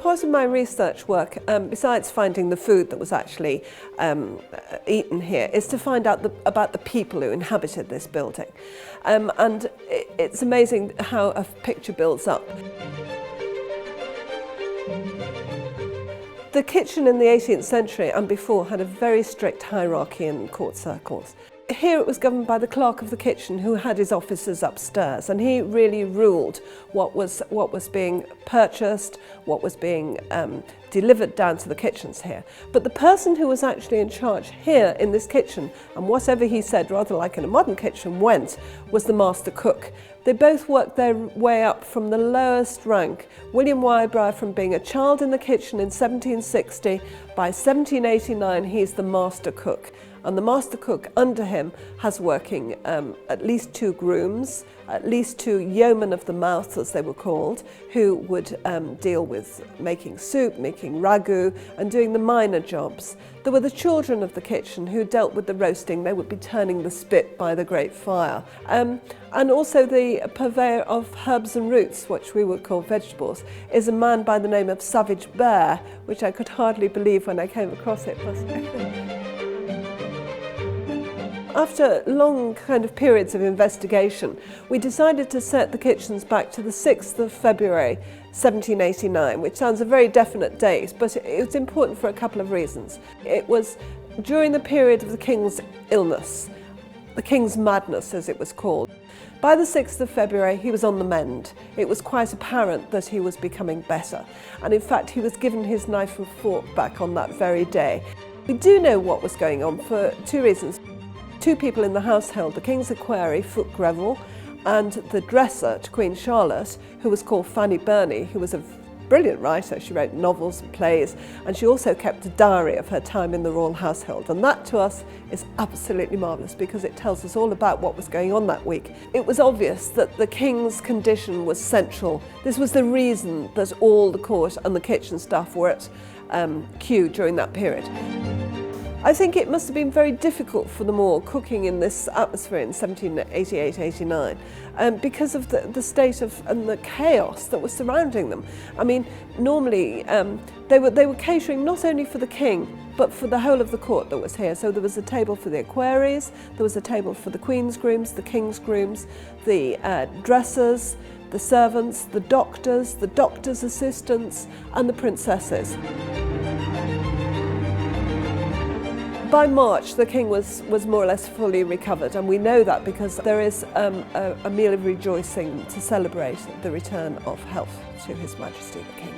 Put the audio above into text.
part of my research work, besides finding the food that was actually eaten here, is to find out about the people who inhabited this building. And it's amazing how a picture builds up. The kitchen in the 18th century and before had a very strict hierarchy in court circles. Here it was governed by the clerk of the kitchen, who had his officers upstairs, and he really ruled what was being purchased, what was being delivered down to the kitchens here. But the person who was actually in charge here in this kitchen, and whatever he said, rather like in a modern kitchen, went, was the master cook. They both worked their way up from the lowest rank. William Whybrow, from being a child in the kitchen in 1760, by 1789 he's the master cook. And the master cook under him has working at least 2 grooms, at least 2 yeomen of the mouth, as they were called, who would deal with making soup, making ragu, and doing the minor jobs. There were the children of the kitchen who dealt with the roasting. They would be turning the spit by the great fire. And also the purveyor of herbs and roots, which we would call vegetables, is a man by the name of Savage Bear, which I could hardly believe when I came across it. After long kind of periods of investigation, we decided to set the kitchens back to the 6th of February 1789, which sounds a very definite date, but it's important for a couple of reasons. It was during the period of the king's illness, the king's madness as it was called. By the 6th of February he was on the mend. It was quite apparent that he was becoming better, and in fact he was given his knife and fork back on that very day. We do know what was going on for 2 reasons. 2 people in the household, the King's equerry, Fulk Greville, and the dresser to Queen Charlotte, who was called Fanny Burney, who was a brilliant writer. She wrote novels and plays, and she also kept a diary of her time in the royal household. And that to us is absolutely marvellous, because it tells us all about what was going on that week. It was obvious that the King's condition was central. This was the reason that all the court and the kitchen staff were at queue during that period. I think it must have been very difficult for them all cooking in this atmosphere in 1788-89 because of the state of and the chaos that was surrounding them. I mean, normally they were catering not only for the king but for the whole of the court that was here. So there was a table for the equerries, there was a table for the queen's grooms, the king's grooms, the dressers, the servants, the doctor's assistants, and the princesses. By March, the king was more or less fully recovered, and we know that because there is a meal of rejoicing to celebrate the return of health to His Majesty the King.